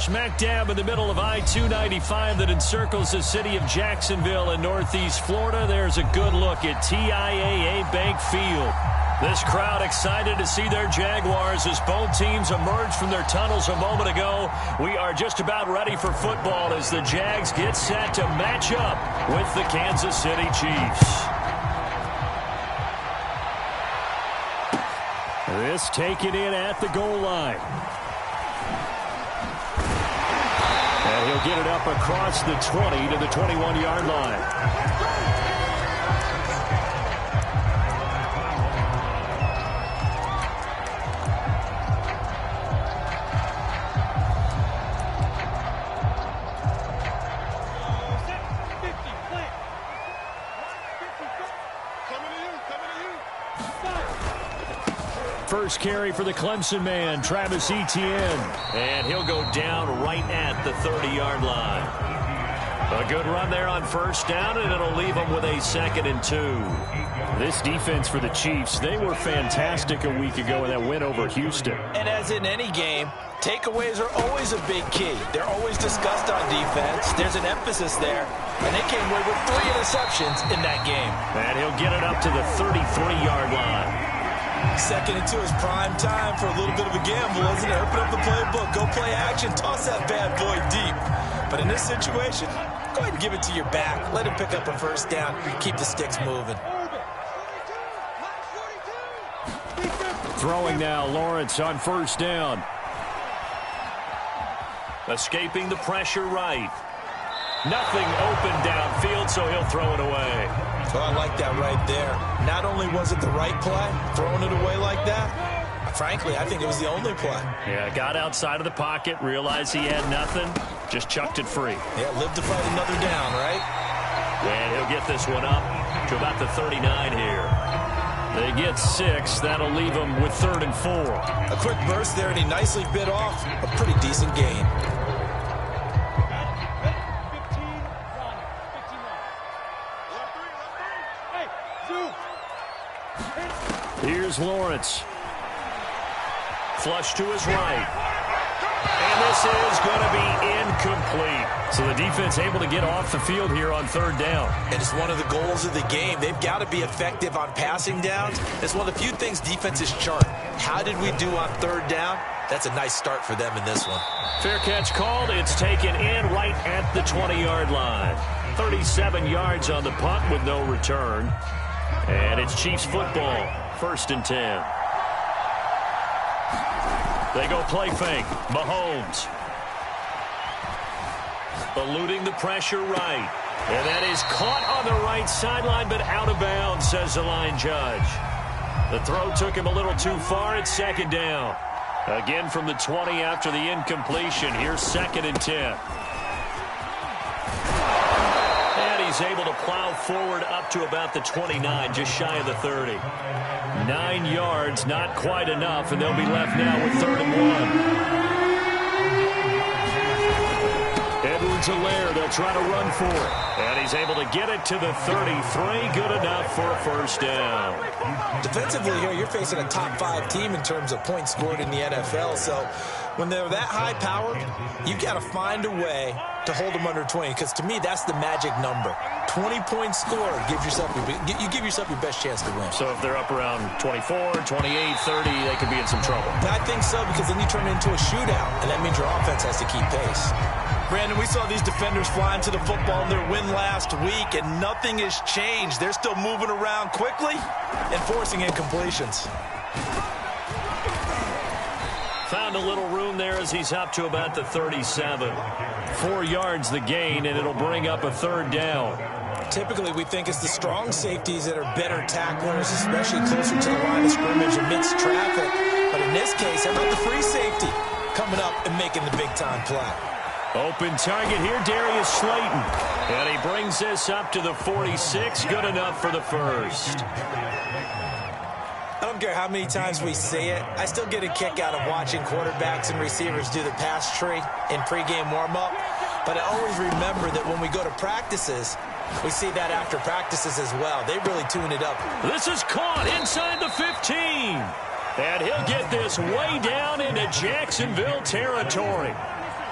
Smack dab in the middle of I-295 that encircles the city of Jacksonville in northeast Florida. There's a good look at TIAA Bank Field. This crowd excited to see their Jaguars as both teams emerged from their tunnels a moment ago. We are just about ready for football as the Jags get set to match up with the Kansas City Chiefs. This taken in at the goal line. And he'll get it up across the 20 to the 21-yard line. First carry for the Clemson man, Travis Etienne. And he'll go down right at the 30-yard line. A good run there on first down, and it'll leave them with a 2nd and 2. This defense for the Chiefs, they were fantastic a week ago in that win over Houston. And as in any game, takeaways are always a big key. They're always discussed on defense. There's an emphasis there. And they came away with 3 interceptions in that game. And he'll get it up to the 33-yard line. 2nd and 2 is prime time for a little bit of a gamble, isn't it? Open up the playbook, go play action, toss that bad boy deep. But in this situation, go ahead and give it to your back. Let him pick up a first down. Keep the sticks moving. Throwing now, Lawrence on first down. Escaping the pressure right. Nothing open downfield, so he'll throw it away. Oh, I like that right there. Not only was it the right play, throwing it away like that, frankly, I think it was the only play. Yeah, got outside of the pocket, realized he had nothing, just chucked it free. Yeah, live to fight another down, right? And he'll get this one up to about the 39 here. They get 6. That'll leave them with 3rd and 4. A quick burst there, and he nicely bit off a pretty decent gain. Here's Lawrence. Flush to his right. And this is going to be incomplete. So the defense able to get off the field here on 3rd down. And it's one of the goals of the game. They've got to be effective on passing downs. It's one of the few things defenses chart. How did we do on 3rd down? That's a nice start for them in this one. Fair catch called. It's taken in right at the 20-yard line. 37 yards on the punt with no return. And it's Chiefs football. 1st and 10. They go play fake. Mahomes. Eluding the pressure right. And that is caught on the right sideline, but out of bounds, says the line judge. The throw took him a little too far. It's 2nd down. Again from the 20 after the incompletion. Here's 2nd and 10. He's able to plow forward up to about the 29, just shy of the 30. 9 yards, not quite enough, and they'll be left now with 3rd and 1. Edwards-Helaire, they'll try to run for it. And he's able to get it to the 33, good enough for a first down. Defensively here, you're facing a top 5 team in terms of points scored in the NFL, so when they're that high-powered, you've got to find a way to hold them under 20, because to me, that's the magic number. 20 points scored, you give yourself your best chance to win. So if they're up around 24, 28, 30, they could be in some trouble. I think so, because then you turn it into a shootout, and that means your offense has to keep pace. Brandon, we saw these defenders flying to the football in their win last week, and nothing has changed. They're still moving around quickly and forcing incompletions. Found a little room there as he's up to about the 37. 4 yards the gain, and it'll bring up a 3rd down. Typically, we think it's the strong safeties that are better tacklers, especially closer to the line of scrimmage amidst traffic. But in this case, how about the free safety coming up and making the big-time play? Open target here, Darius Slayton. And he brings this up to the 46. Good enough for the first. I don't care how many times we see it. I still get a kick out of watching quarterbacks and receivers do the pass tree in pregame warm-up. But I always remember that when we go to practices, we see that after practices as well. They really tune it up. This is caught inside the 15. And he'll get this way down into Jacksonville territory.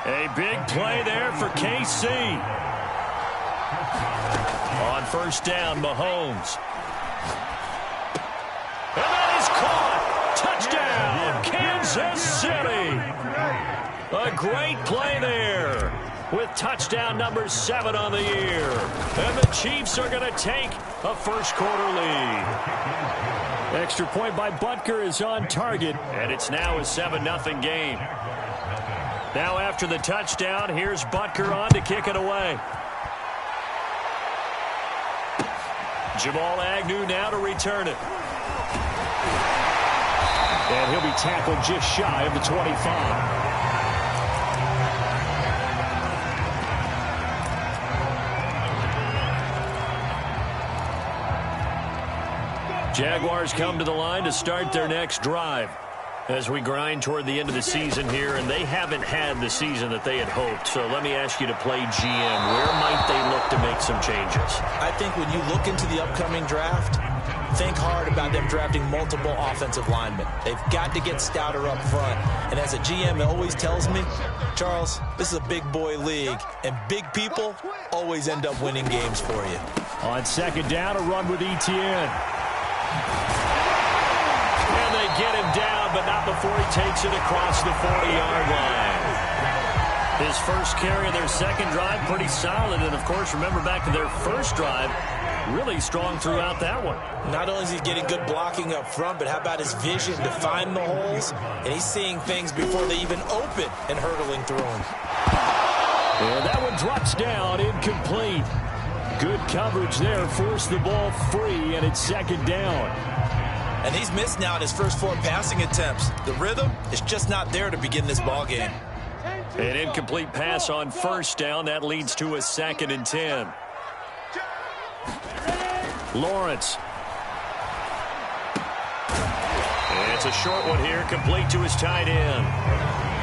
A big play there for KC. On first down, Mahomes. And that is caught. Touchdown, Kansas City. A great play there with touchdown number 7 on the year. And the Chiefs are going to take a first-quarter lead. Extra point by Butker is on target, and it's now a 7-0 game. Now after the touchdown, here's Butker on to kick it away. Jamal Agnew now to return it. And he'll be tackled just shy of the 25. Jaguars come to the line to start their next drive as we grind toward the end of the season here, and they haven't had the season that they had hoped. So let me ask you to play GM. Where might they look to make some changes? I think when you look into the upcoming draft, think hard about them drafting multiple offensive linemen. They've got to get stouter up front. And as a GM, it always tells me, Charles, this is a big boy league, and big people always end up winning games for you. On second down, a run with Etienne. And they get him down, but not before he takes it across the 40-yard line. His first carry of their second drive, pretty solid. And, of course, remember back to their first drive, really strong throughout that one. Not only is he getting good blocking up front, but how about his vision to find the holes? And he's seeing things before they even open and hurdling through them. And that one drops down, incomplete. Good coverage there, forced the ball free, and it's second down. And he's missed now in his first 4 passing attempts. The rhythm is just not there to begin this ball game. An incomplete pass on first down. That leads to a 2nd and 10. Lawrence. And it's a short one here, complete to his tight end.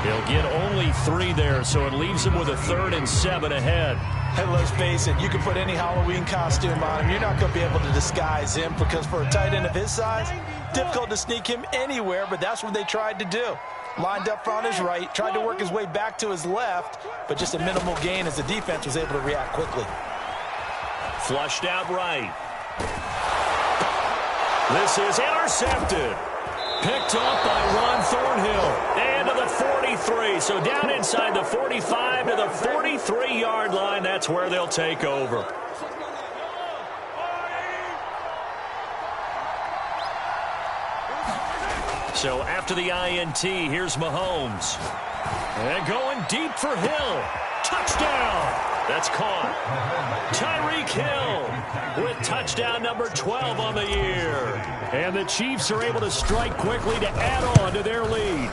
He'll get only 3 there, so it leaves him with a 3rd and 7 ahead. Hey, let's face it, you can put any Halloween costume on him. You're not going to be able to disguise him because for a tight end of his size, difficult to sneak him anywhere, but that's what they tried to do. Lined up on his right, tried to work his way back to his left, but just a minimal gain as the defense was able to react quickly. Flushed out right. This is intercepted. Picked up by Ron Thornhill. And to the 43. So down inside the 45 to the 43-yard line. That's where they'll take over. So after the INT, here's Mahomes. And going deep for Hill. Touchdown. That's caught. Tyreek Hill with touchdown number 12 on the year. And the Chiefs are able to strike quickly to add on to their lead.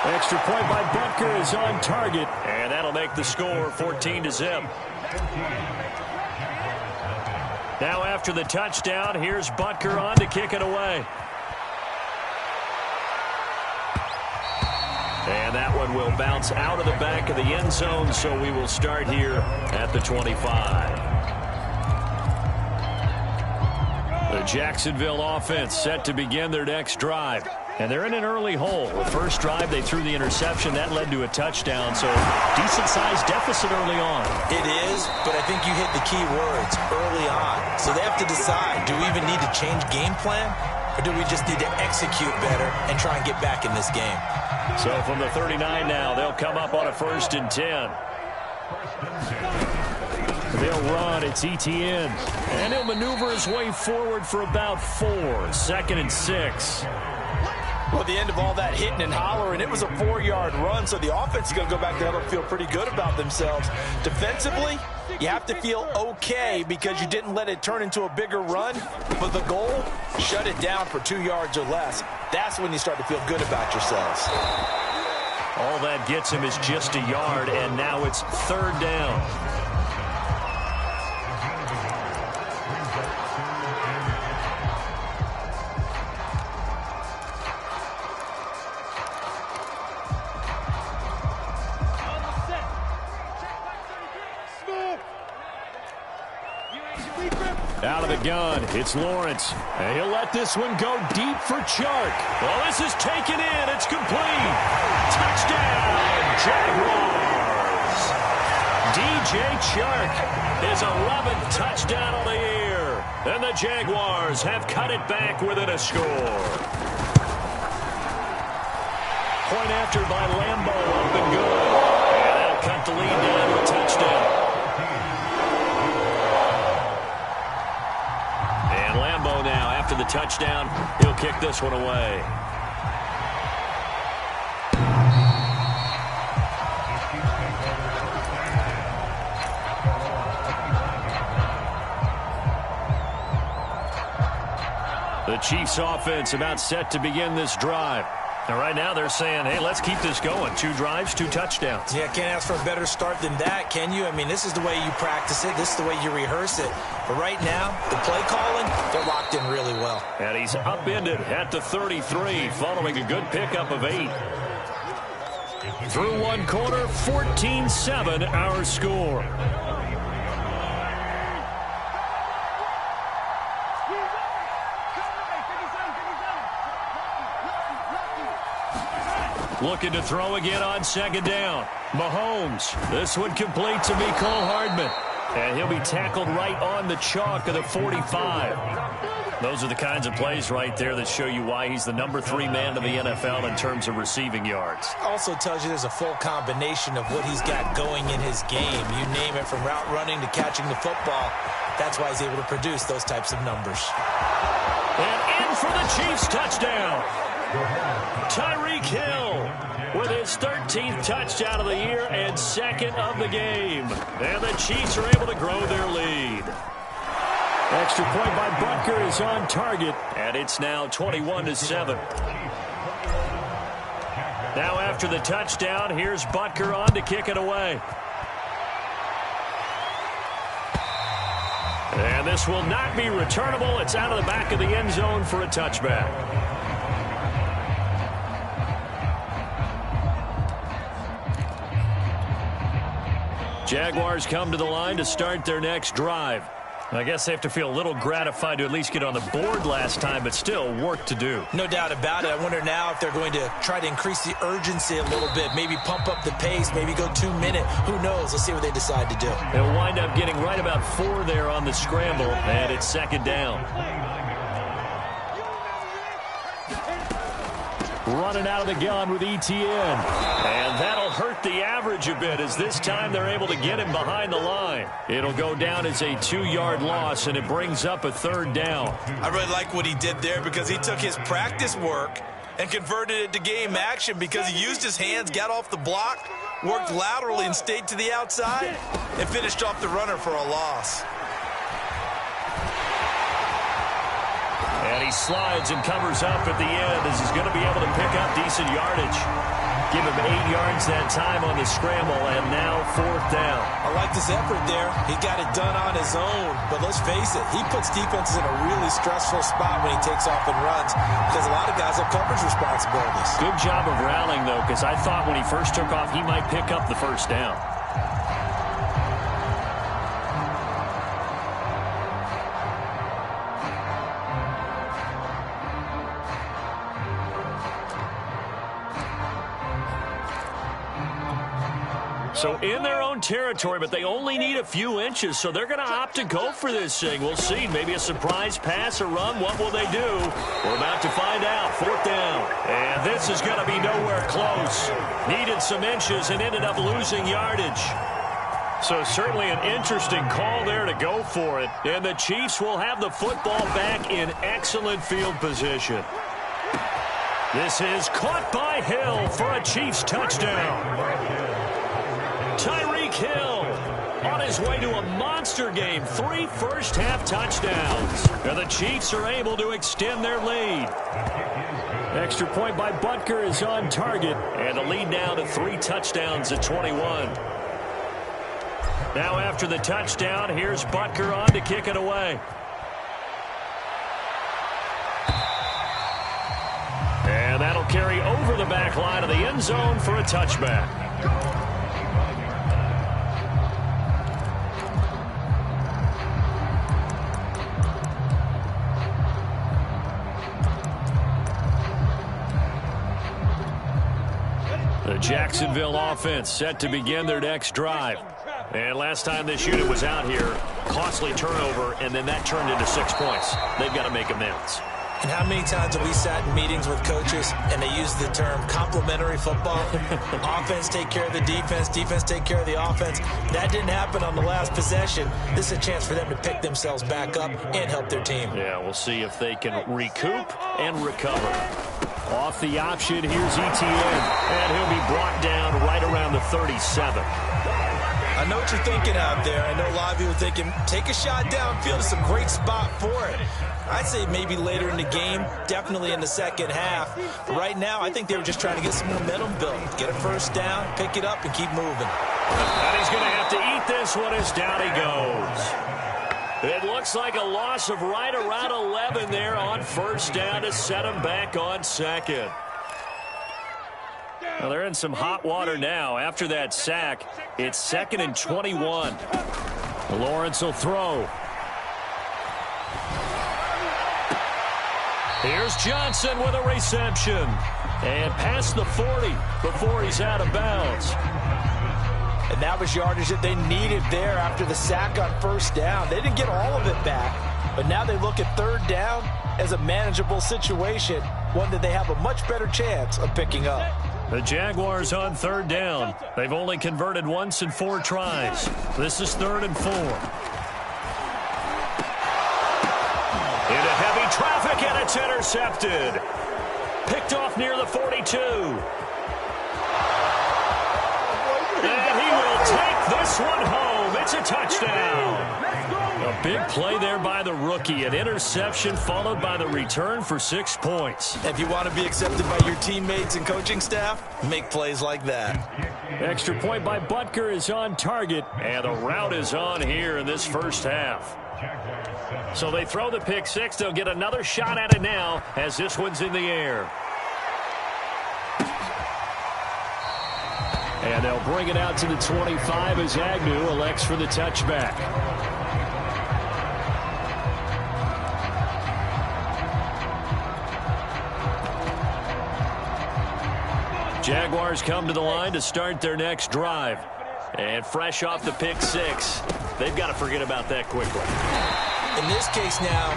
Extra point by Butker is on target. And that'll make the score 14-0. Now after the touchdown, here's Butker on to kick it away. And that one will bounce out of the back of the end zone, so we will start here at the 25. The Jacksonville offense set to begin their next drive. And they're in an early hole. The first drive, they threw the interception. That led to a touchdown, so decent-sized deficit early on. It is, but I think you hit the key words, early on. So they have to decide, do we even need to change game plan, or do we just need to execute better and try and get back in this game? So from the 39 now, they'll come up on a 1st and 10. They'll run. It's Etienne. And he'll maneuver his way forward for about 4. 2nd and 6. Well, at the end of all that hitting and hollering, it was a 4-yard run, so the offense is going to go back there and feel pretty good about themselves. Defensively, you have to feel okay because you didn't let it turn into a bigger run, but the goal, shut it down for 2 yards or less. That's when you start to feel good about yourselves. All that gets him is just a yard, and now it's 3rd down. Out of the gun, it's Lawrence. And he'll let this one go deep for Chark. Well, this is taken in. It's complete. Touchdown, Jaguars. DJ Chark, his 11th touchdown of the year. And the Jaguars have cut it back within a score. Point after by Lambo, up and good. And that'll cut the lead down to a touchdown. And Lambo now, after the touchdown, he'll kick this one away. The Chiefs offense about set to begin this drive. And right now they're saying, hey, let's keep this going. 2 drives, 2 touchdowns. Yeah, can't ask for a better start than that, can you? I mean, this is the way you practice it. This is the way you rehearse it. But right now, the play calling, they're locked in really well. And he's upended at the 33 following a good pickup of 8. Through one quarter, 14-7 our score. Looking to throw again on second down. Mahomes. This one complete to Mecole Hardman. And he'll be tackled right on the chalk of the 45. Those are the kinds of plays right there that show you why he's the number 3 man in the NFL in terms of receiving yards. Also tells you there's a full combination of what he's got going in his game. You name it, from route running to catching the football. That's why he's able to produce those types of numbers. And in for the Chiefs touchdown. Tyreek Hill with his 13th touchdown of the year and 2nd of the game. And the Chiefs are able to grow their lead. Extra point by Butker is on target, and it's now 21-7. Now after the touchdown, here's Butker on to kick it away. And this will not be returnable. It's out of the back of the end zone for a touchback. Jaguars come to the line to start their next drive. I guess they have to feel a little gratified to at least get on the board last time, but still work to do. No doubt about it. I wonder now if they're going to try to increase the urgency a little bit, maybe pump up the pace, maybe go 2 minute. Who knows? Let's see what they decide to do. They'll wind up getting right about 4 there on the scramble, and it's second down. Running out of the gun with ETN. And that'll hurt the average a bit, as this time they're able to get him behind the line. It'll go down as a 2-yard loss, and it brings up a 3rd down. I really like what he did there, because he took his practice work and converted it to game action, because he used his hands, got off the block, worked laterally and stayed to the outside, and finished off the runner for a loss. And he slides and covers up at the end, as he's going to be able to pick up decent yardage. Give him 8 yards that time on the scramble, and now 4th down. I like this effort there. He got it done on his own, but let's face it, he puts defenses in a really stressful spot when he takes off and runs, because a lot of guys have coverage responsibilities. Good job of rallying, though, because I thought when he first took off, he might pick up the 1st down. So in their own territory, but they only need a few inches, so they're going to opt to go for this thing. We'll see. Maybe a surprise pass or run. What will they do? We're about to find out. 4th down. And this is going to be nowhere close. Needed some inches and ended up losing yardage. So certainly an interesting call there to go for it. And the Chiefs will have the football back in excellent field position. This is caught by Hill for a Chiefs touchdown. Tyreek Hill on his way to a monster game. 3 first-half touchdowns. And the Chiefs are able to extend their lead. Extra point by Butker is on target. And the lead now to 3 touchdowns at 21. Now after the touchdown, here's Butker on to kick it away. And that'll carry over the back line of the end zone for a touchback. The Jacksonville offense set to begin their next drive. And last time this unit was out here, costly turnover, and then that turned into 6 points. They've got to make amends. And how many times have we sat in meetings with coaches and they use the term complementary football? Offense take care of the defense, defense take care of the offense. That didn't happen on the last possession. This is a chance for them to pick themselves back up and help their team. Yeah, we'll see if they can recoup and recover. Off the option, here's ETN, and he'll be brought down right around the 37. I know what you're thinking out there. I know a lot of you are thinking, take a shot downfield. It's a great spot for it. I'd say maybe later in the game, definitely in the second half. But right now, I think they were just trying to get some momentum built. Get a first down, pick it up, and keep moving. And he's going to have to eat this one as down he goes. It looks like a loss of right around 11 there on first down to set him back on second. Well, they're in some hot water now. After that sack, it's 2nd and 21. Lawrence will throw. Here's Johnson with a reception. And past the 40 before he's out of bounds. And that was yardage that they needed there after the sack on first down. They didn't get all of it back, but now they look at third down as a manageable situation, one that they have a much better chance of picking up. The Jaguars on third down. They've only converted once in 4 tries. This is 3rd and 4. Into heavy traffic, and it's intercepted. Picked off near the 42. And he will take this one home. It's a touchdown. A big play there by the rookie. An interception followed by the return for 6 points. If you want to be accepted by your teammates and coaching staff, make plays like that. Extra point by Butker is on target, and the route is on here in this first half. So they throw the pick six. They'll get another shot at it now as this one's in the air. And they'll bring it out to the 25 as Agnew elects for the touchback. Jaguars come to the line to start their next drive. And fresh off the pick six, they've got to forget about that quickly. In this case now,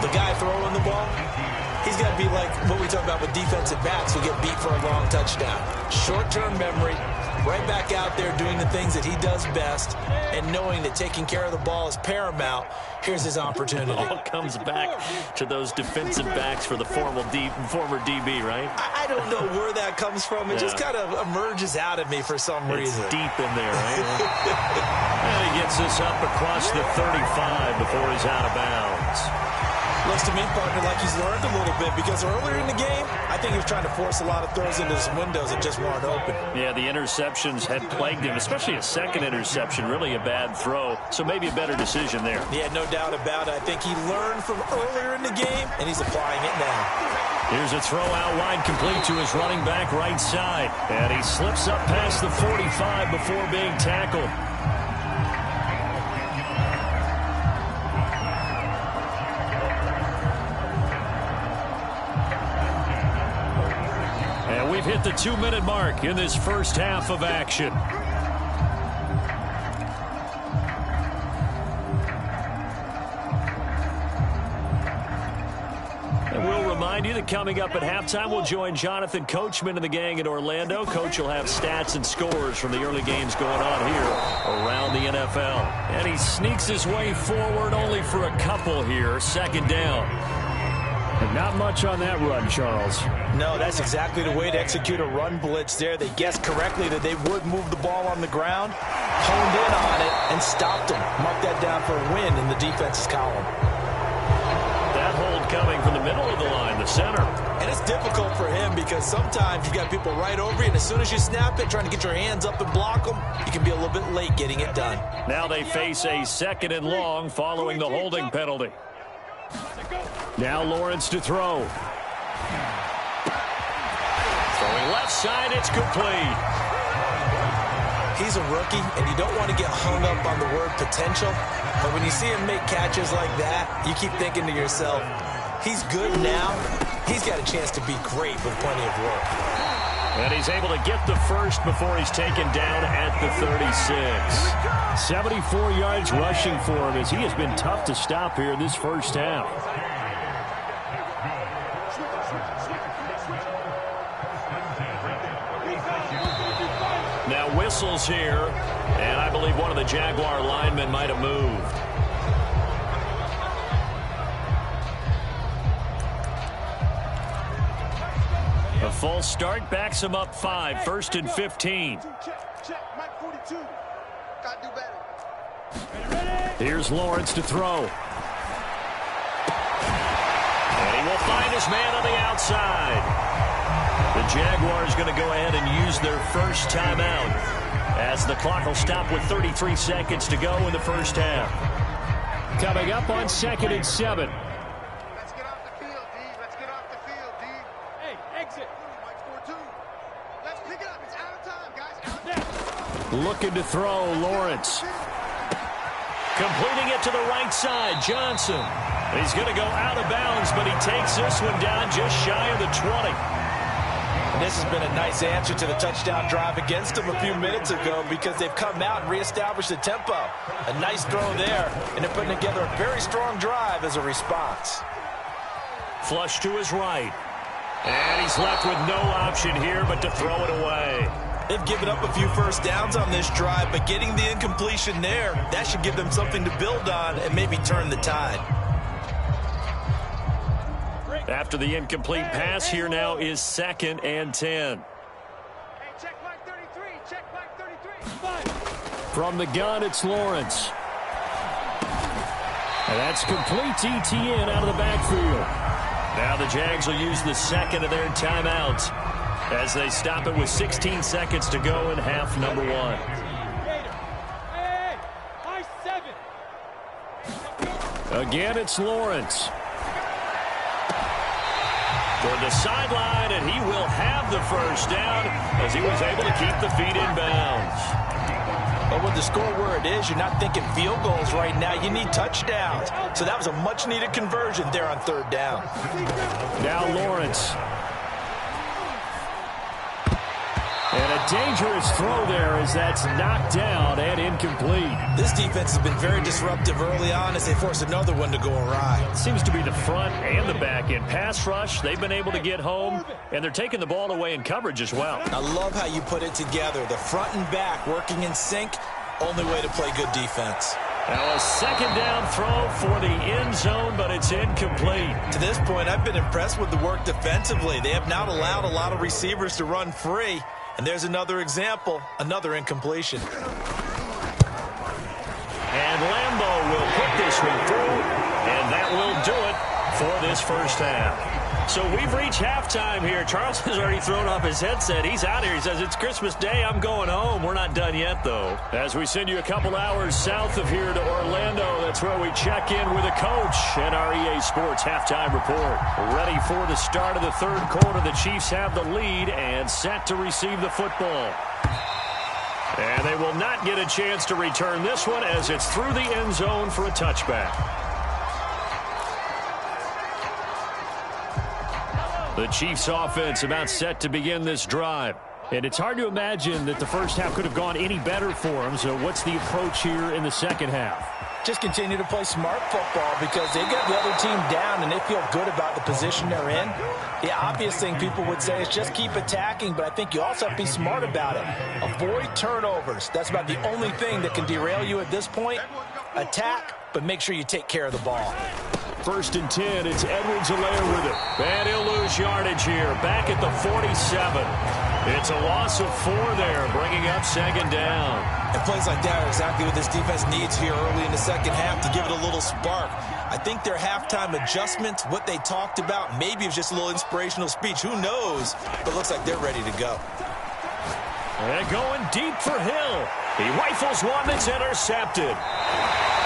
the guy throwing the ball, he's got to be like what we talk about with defensive backs who get beat for a long touchdown. Short-term memory, right back out there doing the things that he does best, and knowing that taking care of the ball is paramount. Here's his opportunity. It all comes back to those defensive backs for the former DB, right? I don't know where that comes from. It just kind of emerges out of me for some reason. It's deep in there, right? And he gets this up across the 35 before he's out of bounds. Looks to me, partner, like he's learned a little bit, because earlier in the game, I think he was trying to force a lot of throws into some windows that just weren't open. Yeah, the interceptions had plagued him, especially a second interception, really a bad throw. So maybe a better decision there. Yeah, no doubt about it. I think he learned from earlier in the game, and he's applying it now. Here's a throw out wide, complete to his running back right side. And he slips up past the 45 before being tackled. We've hit the 2-minute mark in this first half of action. And we'll remind you that coming up at halftime, we'll join Jonathan Coachman and the gang in Orlando. Coach will have stats and scores from the early games going on here around the NFL. And he sneaks his way forward only for a couple here. 2nd down. And not much on that run, Charles. No, that's exactly the way to execute a run blitz there. They guessed correctly that they would move the ball on the ground, honed in on it, and stopped them. Mark that down for a win in the defense's column. That hold coming from the middle of the line, the center. And it's difficult for him because sometimes you've got people right over you, and as soon as you snap it, trying to get your hands up and block them, you can be a little bit late getting it done. Now they face a 2nd and long following the holding penalty. Now Lawrence to throw. Throwing left side, it's complete. He's a rookie, and you don't want to get hung up on the word potential. But when you see him make catches like that, you keep thinking to yourself, he's good now. He's got a chance to be great with plenty of work. And he's able to get the first before he's taken down at the 36. 74 yards rushing for him as he has been tough to stop here in this first half. Now whistles here, and I believe one of the Jaguar linemen might have moved. A false start backs him up 5, 1st and 15. Here's Lawrence to throw. And he will find his man on the outside. The Jaguars going to go ahead and use their first timeout as the clock will stop with 33 seconds to go in the first half. Coming up on 2nd and 7. Let's get off the field, D. Let's get off the field, D. Hey, exit. Let's pick it up. It's out of time, guys. Out of time. Looking to throw, Lawrence. Completing it to the right side, Johnson. He's going to go out of bounds, but he takes this one down just shy of the 20. And this has been a nice answer to the touchdown drive against them a few minutes ago because they've come out and reestablished the tempo. A nice throw there, and they're putting together a very strong drive as a response. Flush to his right. And he's left with no option here but to throw it away. They've given up a few first downs on this drive, but getting the incompletion there, that should give them something to build on and maybe turn the tide. After the incomplete pass, here now is 2nd and 10. Hey, check flag 33. Check flag 33. From the gun, it's Lawrence. And that's complete to Etienne out of the backfield. Now the Jags will use the second of their timeouts as they stop it with 16 seconds to go in half number 1. Hey, high 7. Again, it's Lawrence. Toward the sideline, and he will have the first down as he was able to keep the feet in bounds. But with the score where it is, you're not thinking field goals right now. You need touchdowns. So that was a much-needed conversion there on 3rd down. Now Lawrence. And a dangerous throw there as that's knocked down and incomplete. This defense has been very disruptive early on as they force another one to go awry. It seems to be the front and the back end. Pass rush, they've been able to get home, and they're taking the ball away in coverage as well. I love how you put it together. The front and back working in sync, only way to play good defense. Now a 2nd down throw for the end zone, but it's incomplete. To this point, I've been impressed with the work defensively. They have not allowed a lot of receivers to run free. And there's another example, another incompletion. And Lambeau will put this one through, and that will do it for this first half. So we've reached halftime here. Charles has already thrown off his headset. He's out here. He says, it's Christmas Day. I'm going home. We're not done yet, though. As we send you a couple hours south of here to Orlando, that's where we check in with a coach and our EA Sports halftime report. Ready for the start of the 3rd quarter. The Chiefs have the lead and set to receive the football. And they will not get a chance to return this one as it's through the end zone for a touchback. The Chiefs offense about set to begin this drive. And it's hard to imagine that the first half could have gone any better for them. So what's the approach here in the second half? Just continue to play smart football because they got the other team down and they feel good about the position they're in. The obvious thing people would say is just keep attacking, but I think you also have to be smart about it. Avoid turnovers. That's about the only thing that can derail you at this point. Attack, but make sure you take care of the ball. 1st and 10, it's Edwards-Helaire with it. And he'll lose yardage here, back at the 47. It's a loss of 4 there, bringing up 2nd down. And plays like that are exactly what this defense needs here early in the second half to give it a little spark. I think their halftime adjustments, what they talked about, maybe it was just a little inspirational speech. Who knows? But it looks like they're ready to go. And going deep for Hill. He rifles one that's intercepted.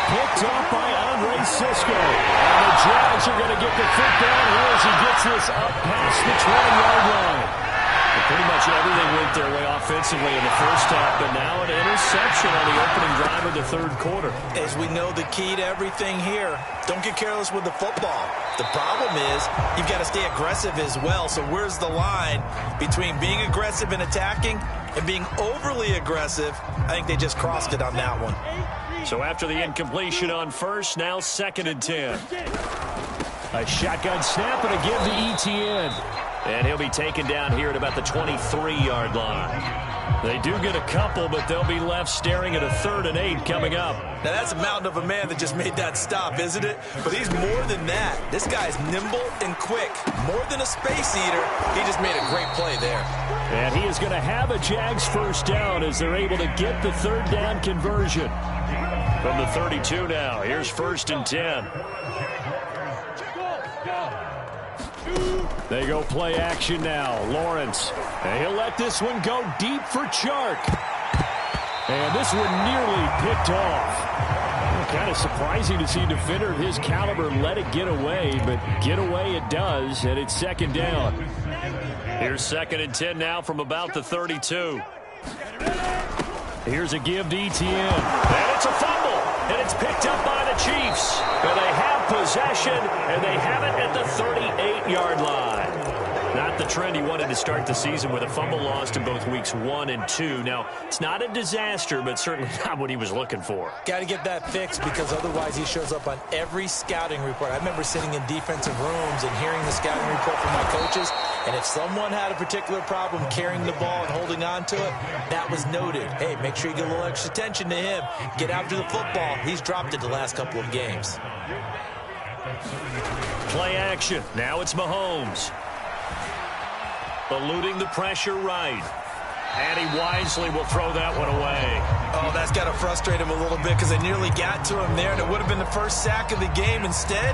Picked up by Andre Cisco. And the Jags are going to get the football here as he gets this up past the 20-yard line. The pretty much everything went their way offensively in the first half, but now an interception on the opening drive of the third quarter. As we know, the key to everything here, don't get careless with the football. The problem is you've got to stay aggressive as well. So where's the line between being aggressive and attacking and being overly aggressive? I think they just crossed it on that one. So after the incompletion on first, now 2nd and 10. A shotgun snap and a give to ETN. And he'll be taken down here at about the 23-yard line. They do get a couple, but they'll be left staring at a 3rd and 8 coming up. Now, that's a mountain of a man that just made that stop, isn't it? But he's more than that. This guy's nimble and quick. More than a space eater. He just made a great play there. And he is going to have a Jags first down as they're able to get the 3rd down conversion. From the 32 now, here's 1st and 10. They go play action now. Lawrence. And he'll let this one go deep for Chark. And this one nearly picked off. Kind of surprising to see a defender of his caliber let it get away, but get away it does, and it's 2nd down. Here's 2nd and 10 now from about the 32. Here's a give to ETN. And it's a fumble. And it's picked up by the Chiefs. And they have possession, and they have it at the 38-yard line. Not the trend he wanted to start the season with a fumble lost in both weeks 1 and 2. Now, it's not a disaster, but certainly not what he was looking for. Got to get that fixed because otherwise he shows up on every scouting report. I remember sitting in defensive rooms and hearing the scouting report from my coaches, and if someone had a particular problem carrying the ball and holding on to it, that was noted. Hey, make sure you get a little extra attention to him. Get after the football. He's dropped it the last couple of games. Play action. Now it's Mahomes. Eluding the pressure right. And he wisely will throw that one away. Oh, that's got to frustrate him a little bit because they nearly got to him there, and it would have been the first sack of the game. Instead,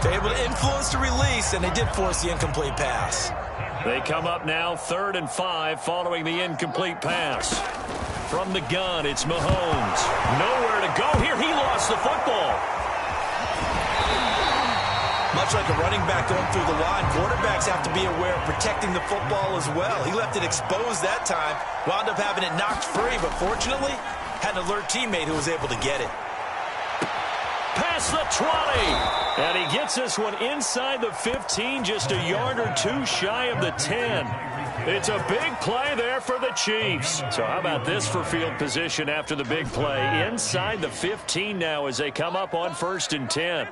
they're able to influence the release, and they did force the incomplete pass. They come up now 3rd and 5 following the incomplete pass. From the gun, it's Mahomes. Nowhere to go here. He lost the football. Much like a running back going through the line, quarterbacks have to be aware of protecting the football as well. He left it exposed that time, wound up having it knocked free, but fortunately, had an alert teammate who was able to get it. Past the 20. And he gets this one inside the 15, just a yard or two shy of the 10. It's a big play there for the Chiefs. So how about this for field position after the big play? Inside the 15 now as they come up on 1st and 10.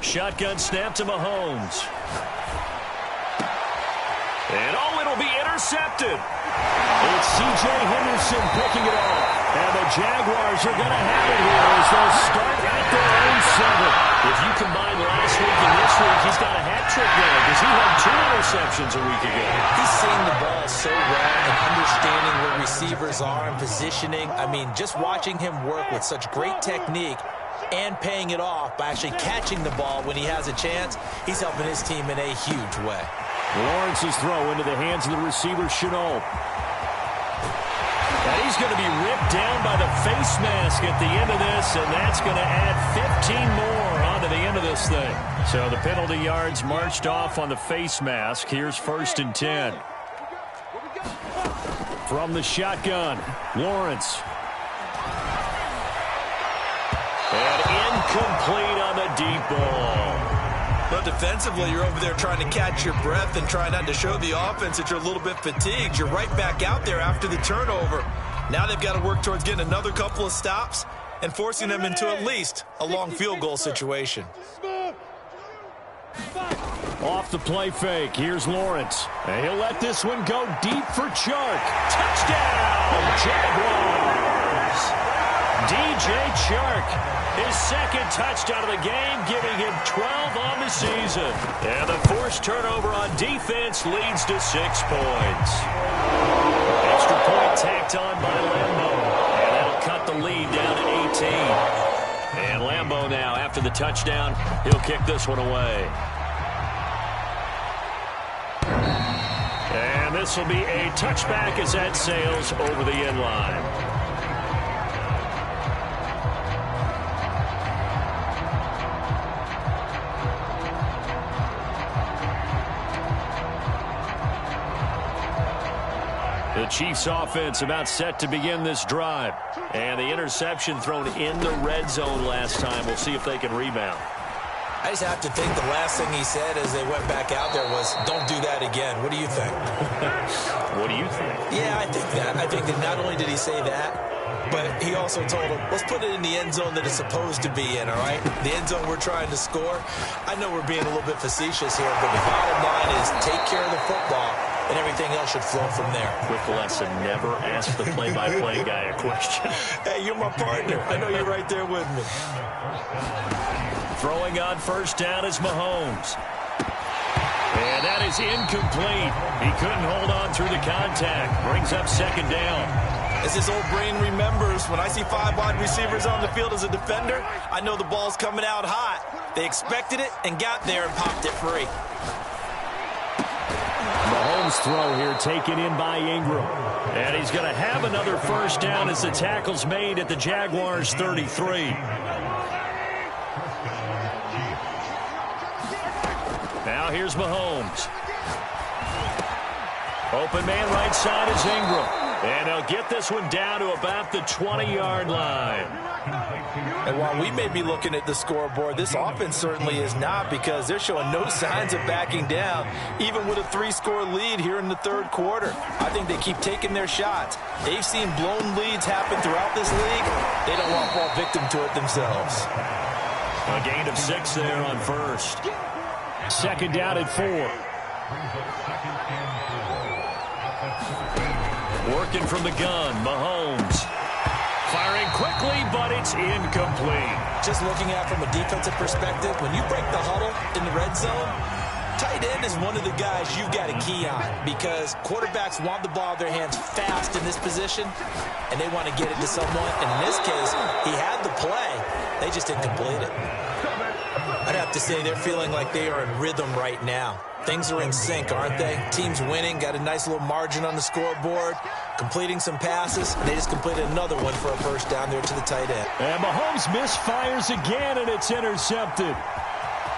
Shotgun snap to Mahomes. And it'll be intercepted. It's C.J. Henderson picking it off. And the Jaguars are going to have it here as they'll start at their own 7. If you combine last week and this week, he's got a hat trick there because he had 2 interceptions a week ago. He's seeing the ball so well and understanding where receivers are and positioning. I mean, just watching him work with such great technique and paying it off by actually catching the ball when he has a chance, he's helping his team in a huge way. Lawrence's throw into the hands of the receiver, Chenault. And he's going to be ripped down by the face mask at the end of this, and that's going to add 15 more onto the end of this thing. So the penalty yards marched off on the face mask. Here's 1st and 10. From the shotgun, Lawrence. And incomplete on the deep ball. But defensively, you're over there trying to catch your breath and try not to show the offense that you're a little bit fatigued. You're right back out there after the turnover. Now they've got to work towards getting another couple of stops and forcing them into at least a long field goal situation. Off the play fake, here's Lawrence. And he'll let this one go deep for Chark. Touchdown, Jaguars! DJ Chark. His 2nd touchdown of the game, giving him 12 on the season. And the forced turnover on defense leads to 6 points. Extra point tacked on by Lambeau. And that'll cut the lead down to 18. And Lambeau now, after the touchdown, he'll kick this one away. And this will be a touchback as that sails over the end line. Chiefs offense about set to begin this drive. And the interception thrown in the red zone last time. We'll see if they can rebound. I just have to think the last thing he said as they went back out there was, don't do that again. What do you think? What do you think? Yeah, I think that. I think that not only did he say that, but he also told him, let's put it in the end zone that it's supposed to be in, all right? The end zone we're trying to score. I know we're being a little bit facetious here, but the bottom line is take care of the football, and everything else should flow from there. Quick lesson, never ask the play-by-play guy a question. Hey, you're my partner. I know you're right there with me. Throwing on first down is Mahomes. And that is incomplete. He couldn't hold on through the contact. Brings up second down. As his old brain remembers, when I see 5 wide receivers on the field as a defender, I know the ball's coming out hot. They expected it and got there and popped it free. Mahomes' throw here taken in by Ingram. And he's going to have another first down as the tackle's made at the Jaguars' 33. Now here's Mahomes. Open man right side is Ingram. And he'll get this one down to about the 20-yard line. And while we may be looking at the scoreboard, this offense certainly is not, because they're showing no signs of backing down, even with a 3-score lead here in the third quarter. I think they keep taking their shots. They've seen blown leads happen throughout this league. They don't want to fall victim to it themselves. A gain of 6 there on first. Second down at 4. Working from the gun, Mahomes. Firing quickly, but it's incomplete. Just looking at it from a defensive perspective, when you break the huddle in the red zone, tight end is one of the guys you've got to key on, because quarterbacks want the ball in their hands fast in this position, and they want to get it to someone. And in this case, he had the play. They just didn't complete it. I'd have to say they're feeling like they are in rhythm right now. Things are in sync, aren't they? Team's winning, got a nice little margin on the scoreboard, completing some passes. They just completed another one for a first down there to the tight end. And Mahomes misfires again, and it's intercepted.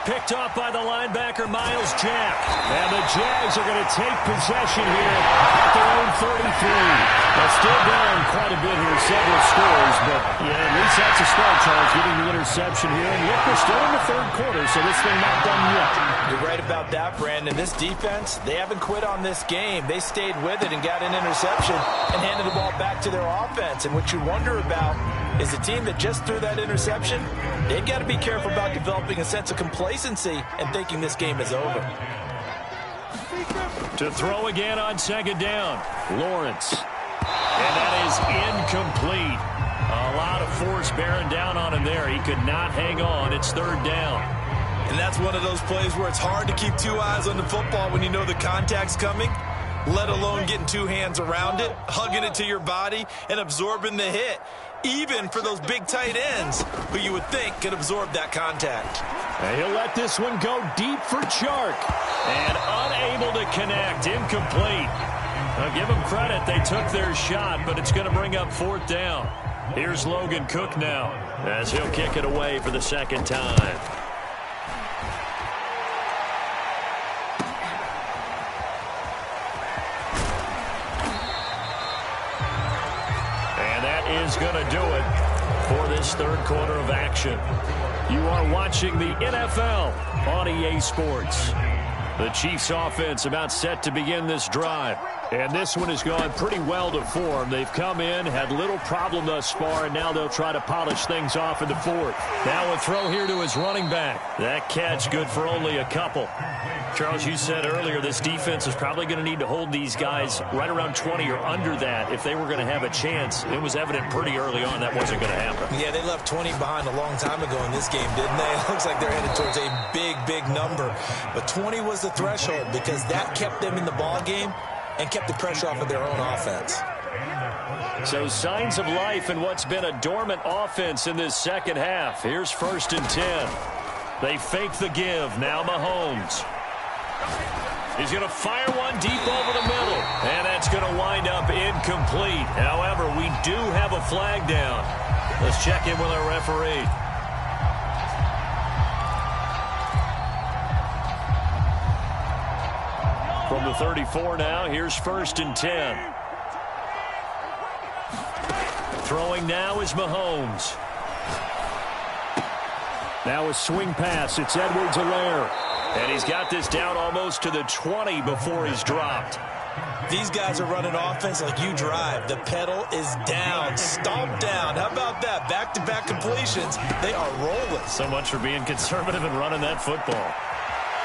Picked off by the linebacker, Miles Jack. And the Jags are going to take possession here at their own 33. They're still down quite a bit here, several scores, but yeah, at least that's a start, Charles, getting the interception here. And look, we're still in the third quarter, so this thing not done yet. You're right about that, Brandon. This defense, they haven't quit on this game. They stayed with it and got an interception and handed the ball back to their offense. And what you wonder about is the team that just threw that interception, they've got to be careful about developing a sense of complacency and thinking this game is over. To throw again on second down, Lawrence. And that is incomplete. A lot of force bearing down on him there. He could not hang on. It's third down. And that's one of those plays where it's hard to keep 2 eyes on the football when you know the contact's coming, let alone getting 2 hands around it, hugging it to your body, and absorbing the hit, even for those big tight ends who you would think could absorb that contact. And he'll let this one go deep for Chark. And unable to connect, incomplete. Now give them credit, they took their shot, but it's going to bring up fourth down. Here's Logan Cook now, as he'll kick it away for the second time. Is going to do it for this third quarter of action. You are watching the NFL on EA Sports. The Chiefs offense about set to begin this drive. And this one has gone pretty well to form. They've come in, had little problem thus far, and now they'll try to polish things off in the fourth. Now a throw here to his running back. That catch good for only a couple. Charles, you said earlier this defense is probably going to need to hold these guys right around 20 or under that if they were going to have a chance. It was evident pretty early on that wasn't going to happen. Yeah, they left 20 behind a long time ago in this game, didn't they? It looks like they're headed towards a big, big number. But 20 was the threshold because that kept them in the ball game and kept the pressure off of their own offense. So signs of life in what's been a dormant offense in this second half. Here's 1st and 10. They fake the give. Now Mahomes. He's going to fire one deep over the middle. And that's going to wind up incomplete. However, we do have a flag down. Let's check in with our referee. From the 34 now, here's 1st and 10. Throwing now is Mahomes. Now a swing pass. It's Edwards-Helaire. And he's got this down almost to the 20 before he's dropped. These guys are running offense like you drive. The pedal is down, stomped down. How about that? Back-to-back completions. They are rolling. So much for being conservative and running that football.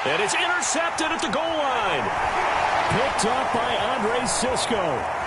And it's intercepted at the goal line. Picked up by Andre Sisco.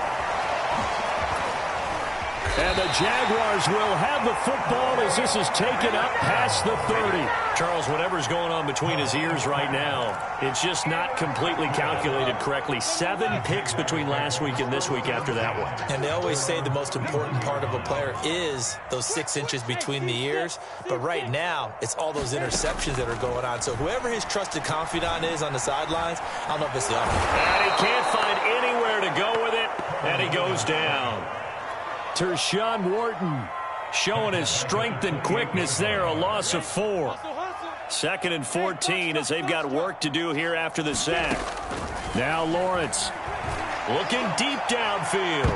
And the Jaguars will have the football as this is taken up past the 30. Charles, whatever's going on between his ears right now, it's just not completely calculated correctly. 7 picks between last week and this week after that one. And they always say the most important part of a player is those 6 inches between the ears. But right now, it's all those interceptions that are going on. So whoever his trusted confidant is on the sidelines, I don't know if it's the offense. And he can't find anywhere to go with it, and he goes down. Tershawn Wharton showing his strength and quickness there, a loss of 4. 2nd and 14 as they've got work to do here after the sack. Now Lawrence looking deep downfield.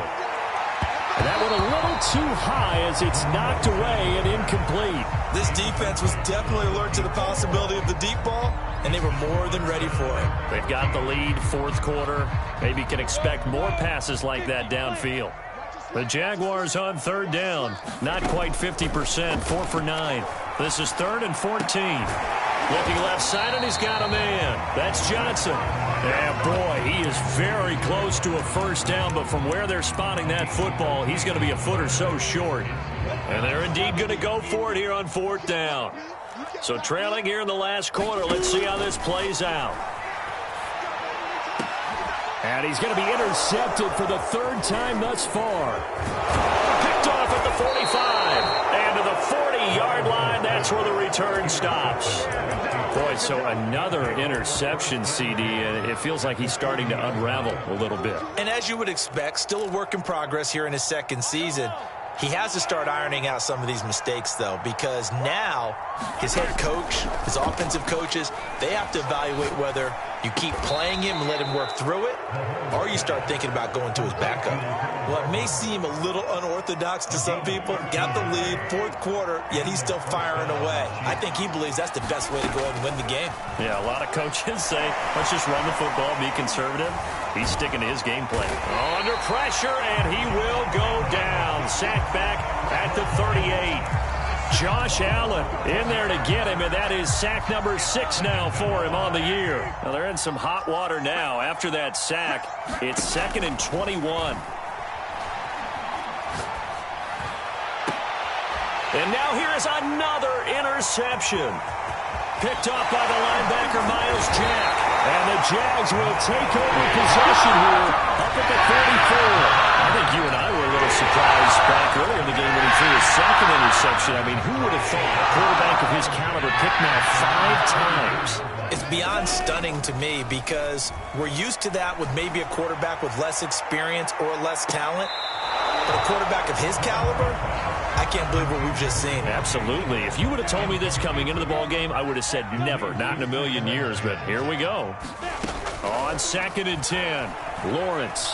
And that one a little too high as it's knocked away and incomplete. This defense was definitely alert to the possibility of the deep ball, and they were more than ready for it. They've got the lead, 4th quarter. Maybe can expect more passes like that downfield. The Jaguars on 3rd down. Not quite 50%, 4 for 9. This is 3rd and 14. Looking left side, and he's got a man. That's Johnson. And boy, he is very close to a first down, but from where they're spotting that football, he's going to be a foot or so short. And they're indeed going to go for it here on 4th down. So trailing here in the last quarter, let's see how this plays out. And he's going to be intercepted for the 3rd time thus far. Picked off at the 45. And to the 40-yard line, that's where the return stops. Boy, so another interception, CD, and it feels like he's starting to unravel a little bit. And as you would expect, still a work in progress here in his 2nd season. He has to start ironing out some of these mistakes, though, because now his head coach, his offensive coaches, they have to evaluate whether you keep playing him and let him work through it, or you start thinking about going to his backup. Well, it may seem a little unorthodox to some people. Got the lead, 4th quarter, yet he's still firing away. I think he believes that's the best way to go ahead and win the game. Yeah, a lot of coaches say, let's just run the football, be conservative. He's sticking to his game plan. Under pressure, and he will go down. Sacked back at the 38. Josh Allen in there to get him, and that is sack number 6 now for him on the year. Now they're in some hot water now. After that sack, it's 2nd and 21. And now here is another interception. Picked off by the linebacker, Myles Jack. And the Jags will take over possession here up at the 34. I think you and I were a little surprised back earlier in the game when he threw his 2nd interception. I mean, who would have thought a quarterback of his caliber picked now 5 times? It's beyond stunning to me because we're used to that with maybe a quarterback with less experience or less talent. But a quarterback of his caliber, I can't believe what we've just seen. Absolutely. If you would have told me this coming into the ball game, I would have said never, not in a million years. But here we go. On 2nd and 10, Lawrence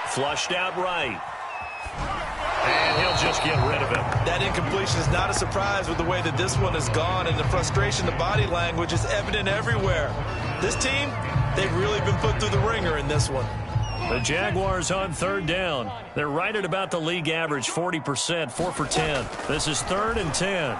flushed out right. And he'll just get rid of it. That incompletion is not a surprise with the way that this one has gone, and the frustration, the body language is evident everywhere. This team, they've really been put through the ringer in this one. The Jaguars on 3rd down. They're right at about the league average, 40%, 4 for 10. This is 3rd and 10.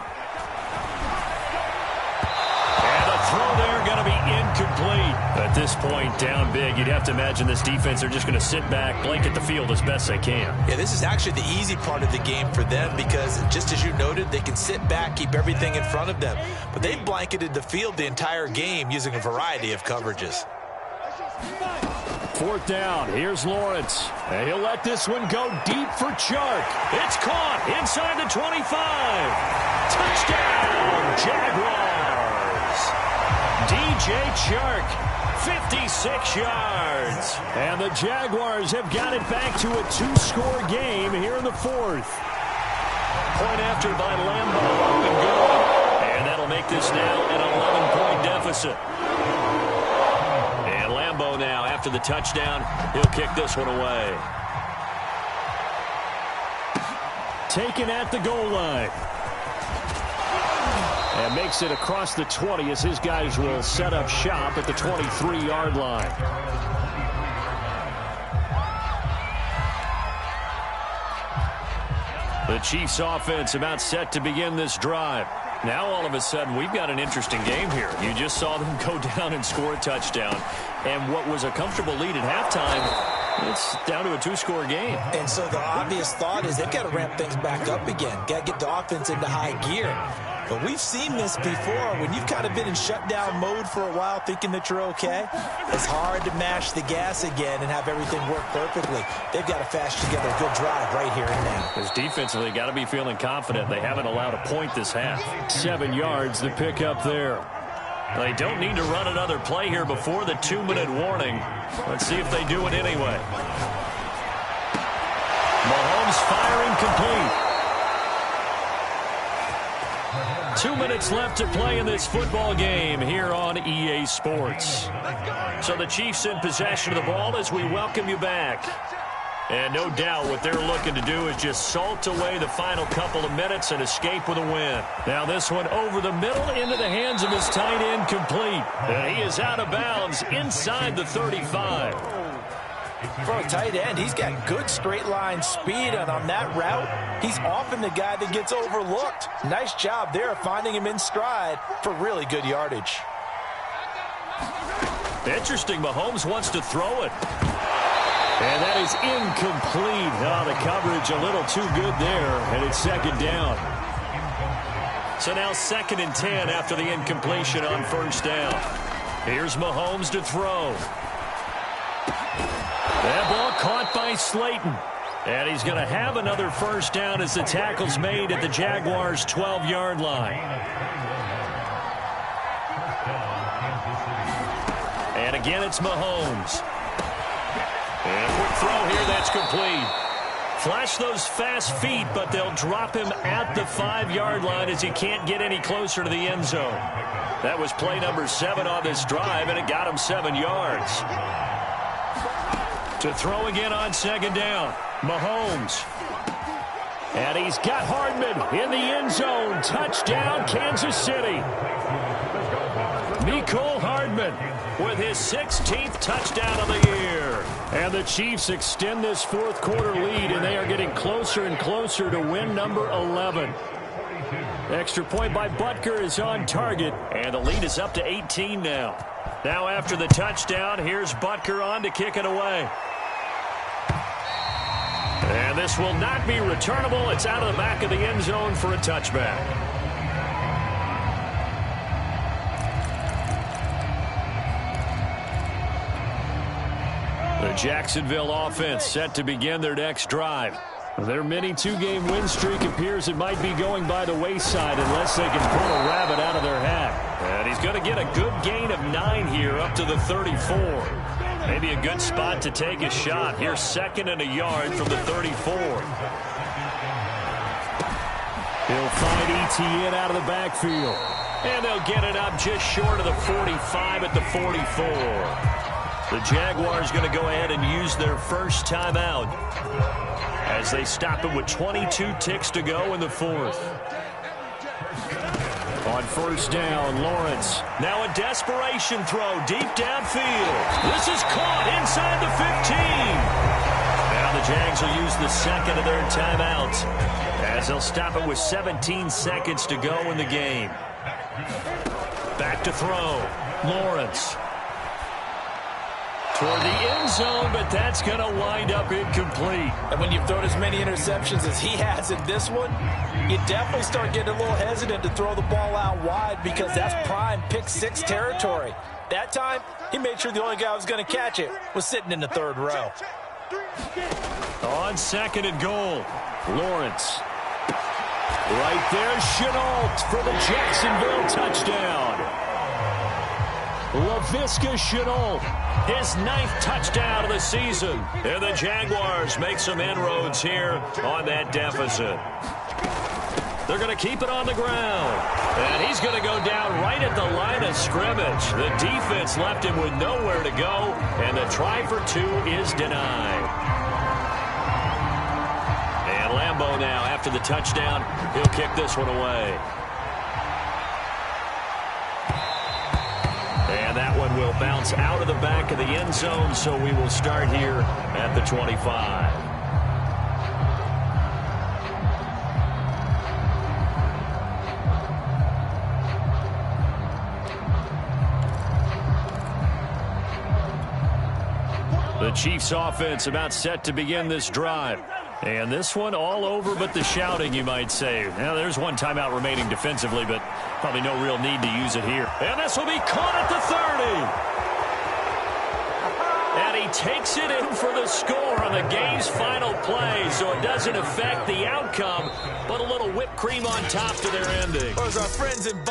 And the throw there going to be incomplete. At this point, down big, you'd have to imagine this defense, they're just going to sit back, blanket the field as best they can. Yeah, this is actually the easy part of the game for them because, just as you noted, they can sit back, keep everything in front of them. But they've blanketed the field the entire game using a variety of coverages. 4th down. Here's Lawrence. And he'll let this one go deep for Chark. It's caught inside the 25. Touchdown, Jaguars. DJ Chark, 56 yards. And the Jaguars have got it back to a 2-score game here in the 4th. Point after by Lambo. Up and good. And that'll make this now an 11-point deficit. Now, after the touchdown, he'll kick this one away. taken at the goal line. And makes it across the 20 as his guys will set up shop at the 23-yard line. The Chiefs offense about set to begin this drive. Now all of a sudden we've got an interesting game here. You just saw them go down and score a touchdown. And what was a comfortable lead at halftime, it's down to a 2-score game. And so the obvious thought is they've got to ramp things back up again. Got to get the offense into high gear. But we've seen this before. When you've kind of been in shutdown mode for a while thinking that you're okay, it's hard to mash the gas again and have everything work perfectly. They've got to fashion together a good drive right here and now. Because defensively, got to be feeling confident. They haven't allowed a point this half. 7 yards, the pick up there. They don't need to run another play here before the 2-minute warning. Let's see if they do it anyway. Mahomes firing complete. 2 minutes left to play in this football game here on EA Sports. So the Chiefs in possession of the ball as we welcome you back. And no doubt what they're looking to do is just salt away the final couple of minutes and escape with a win. Now this one over the middle into the hands of his tight end complete. And he is out of bounds inside the 35. For a tight end, he's got good straight line speed, and on that route, he's often the guy that gets overlooked. Nice job there finding him in stride for really good yardage. Interesting, Mahomes wants to throw it. And that is incomplete. Oh, the coverage a little too good there, and it's second down. So now 2nd and 10 after the incompletion on first down. Here's Mahomes to throw. That ball caught by Slayton. And he's going to have another first down as the tackle's made at the Jaguars' 12-yard line. And again, it's Mahomes. And a quick throw here, that's complete. Flash those fast feet, but they'll drop him at the 5-yard line as he can't get any closer to the end zone. That was play number 7 on this drive, and it got him 7 yards. To throw again on second down, Mahomes. And he's got Hardman in the end zone. Touchdown, Kansas City. Mecole Hardman with his 16th touchdown of the year. And the Chiefs extend this fourth quarter lead, and they are getting closer and closer to win number 11. Extra point by Butker is on target, and the lead is up to 18 now. Now after the touchdown, here's Butker on to kick it away. And this will not be returnable. It's out of the back of the end zone for a touchback. The Jacksonville offense set to begin their next drive. Their mini 2-game win streak appears it might be going by the wayside unless they can pull a rabbit out of their hat. And he's going to get a good gain of 9 here up to the 34. Maybe a good spot to take a shot. Here's 2nd and a yard from the 34. He'll find Etienne out of the backfield. And they'll get it up just short of the 45 at the 44. The Jaguars going to go ahead and use their first timeout as they stop it with 22 ticks to go in the 4th. On first down, Lawrence. Now a desperation throw deep downfield. This is caught inside the 15. Now the Jags will use the 2nd of their timeouts as they'll stop it with 17 seconds to go in the game. Back to throw. Lawrence. Toward the end zone, but that's going to wind up incomplete. And when you've thrown as many interceptions as he has in this one, you definitely start getting a little hesitant to throw the ball out wide because that's prime pick 6 territory. That time, he made sure the only guy who was going to catch it was sitting in the 3rd row. On 2nd and goal, Lawrence. Right there, Shenault for the Jacksonville touchdown. Laviska Shenault, his 9th touchdown of the season. And the Jaguars make some inroads here on that deficit. They're going to keep it on the ground. And he's going to go down right at the line of scrimmage. The defense left him with nowhere to go, and the try for 2 is denied. And combo now. After the touchdown, he'll kick this one away. And that one will bounce out of the back of the end zone, so we will start here at the 25. The Chiefs offense about set to begin this drive. And this one all over but the shouting, you might say. Now, there's one timeout remaining defensively, but probably no real need to use it here. And this will be caught at the 30. And he takes it in for the score on the game's final play, so it doesn't affect the outcome, but a little whipped cream on top to their ending. Those are friends in